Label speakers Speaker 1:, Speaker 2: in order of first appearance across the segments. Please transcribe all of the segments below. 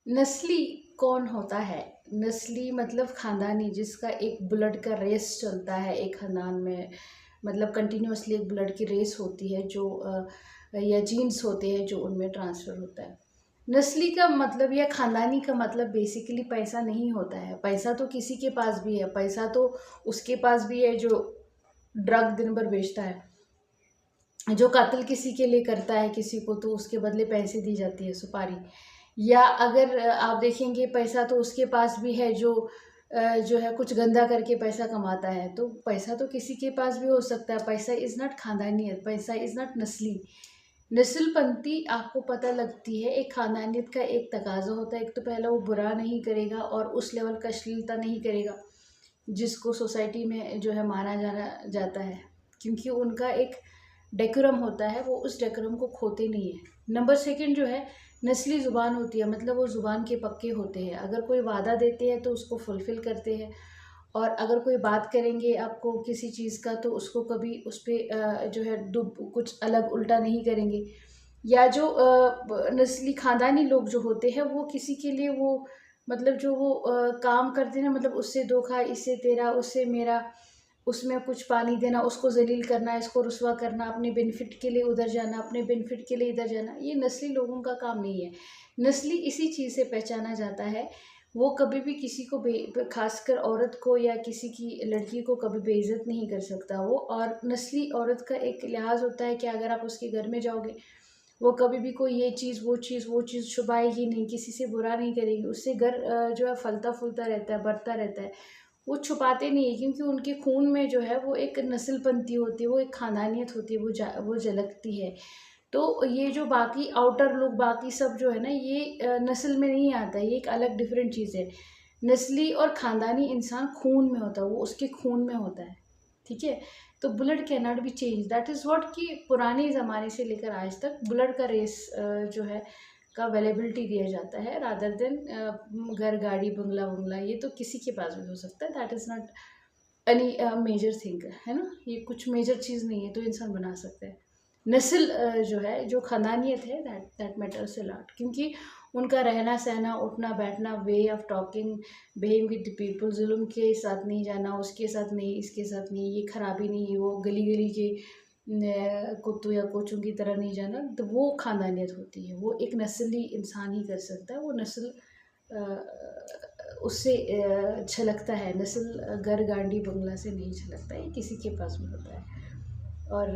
Speaker 1: नस्ली कौन होता है? नस्ली मतलब खानदानी, जिसका एक ब्लड का रेस चलता है एक खानदान में, मतलब कंटिन्यूअसली एक ब्लड की रेस होती है जो या जीन्स होते हैं जो उनमें ट्रांसफ़र होता है। नस्ली का मतलब या खानदानी का मतलब बेसिकली पैसा नहीं होता है। पैसा तो किसी के पास भी है, पैसा तो उसके पास भी है जो ड्रग दिन भर बेचता है, जो कत्ल किसी के लिए करता है किसी को तो उसके बदले पैसे दी जाती है, सुपारी। या अगर आप देखेंगे पैसा तो उसके पास भी है जो है कुछ गंदा करके पैसा कमाता है, तो पैसा तो किसी के पास भी हो सकता है। पैसा इज़ नॉट खानदानियत, पैसा इज़ नॉट नस्ली। नस्लपंथी आपको पता लगती है एक खानदानियत का एक तकाज़ा होता है। एक तो पहला वो बुरा नहीं करेगा और उस लेवल का अश्लीलता नहीं करेगा जिसको सोसाइटी में जो है माना जाना जाता है, क्योंकि उनका एक डेकोरम होता है, वो उस डेकोरम को खोते नहीं है। नंबर सेकंड जो है नस्ली ज़ुबान होती है, मतलब वो ज़ुबान के पक्के होते हैं। अगर कोई वादा देते हैं तो उसको फुलफ़िल करते हैं, और अगर कोई बात करेंगे आपको किसी चीज़ का तो उसको कभी उस पे जो है कुछ अलग उल्टा नहीं करेंगे। या जो नस्ली ख़ानदानी लोग जो होते हैं वो किसी के लिए वो मतलब जो वो काम करते हैं, मतलब उससे धोखा, इससे तेरा, उससे मेरा, उसमें कुछ पानी देना, उसको ज़लील करना, इसको रुसवा करना, अपने बेनिफिट के लिए उधर जाना, अपने बेनिफिट के लिए इधर जाना, ये नस्ली लोगों का काम नहीं है। नस्ली इसी चीज़ से पहचाना जाता है, वो कभी भी किसी को ख़ासकर औरत को या किसी की लड़की को कभी बेइज़्ज़त नहीं कर सकता वो। और नस्ली औरत का एक लिहाज़ होता है कि अगर आप उसके घर में जाओगे, वो कभी भी कोई ये चीज़, वो चीज़ छुपाएगी नहीं, किसी से बुरा नहीं करेगी, उससे घर जो है फलता-फूलता रहता है, बढ़ता रहता है। वो छुपाते नहीं है क्योंकि उनके खून में जो है वो एक नस्लपंथी होती है, वो एक खानदानियत होती है, वो झलकती है। तो ये जो बाकी आउटर लुक बाकी सब जो है ना, ये नस्ल में नहीं आता है, ये एक अलग डिफरेंट चीज़ है। नस्ली और खानदानी इंसान खून में होता है, वो उसके खून में होता है, ठीक है? तो blood can not be change, that is what कि पुराने ज़माने से लेकर आज तक ब्लड का रेस जो है का अवेलेबिलिटी दिया जाता है, रादर देन घर, गाड़ी, बंगला ये तो किसी के पास भी हो सकता है। That is not any major thing, है ना? ये कुछ मेजर चीज़ नहीं है, तो इंसान बना सकता है। नस्ल जो है, जो ख़ानदानियत है, that that matters a lot, क्योंकि उनका रहना-सहना, उठना-बैठना, way of talking, behaving with the people, ज़ुल्म के साथ नहीं जाना, उसके साथ नहीं, इसके साथ नहीं, ये खराबी नहीं, वो गली-गली के कुत्तों या कोचों की तरह नहीं जाना, तो वो ख़ानदानियत होती है। वो एक नस्ली इंसान ही कर सकता है, वो नस्ल उससे झलकता है। नस्ल घर, गाड़ी, बंगला से नहीं झलकता है, ये किसी के पास भी होता है। और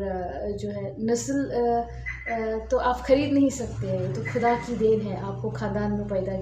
Speaker 1: जो है नस्ल तो आप खरीद नहीं सकते हैं, ये तो खुदा की देन है, आपको ख़ानदान में पैदा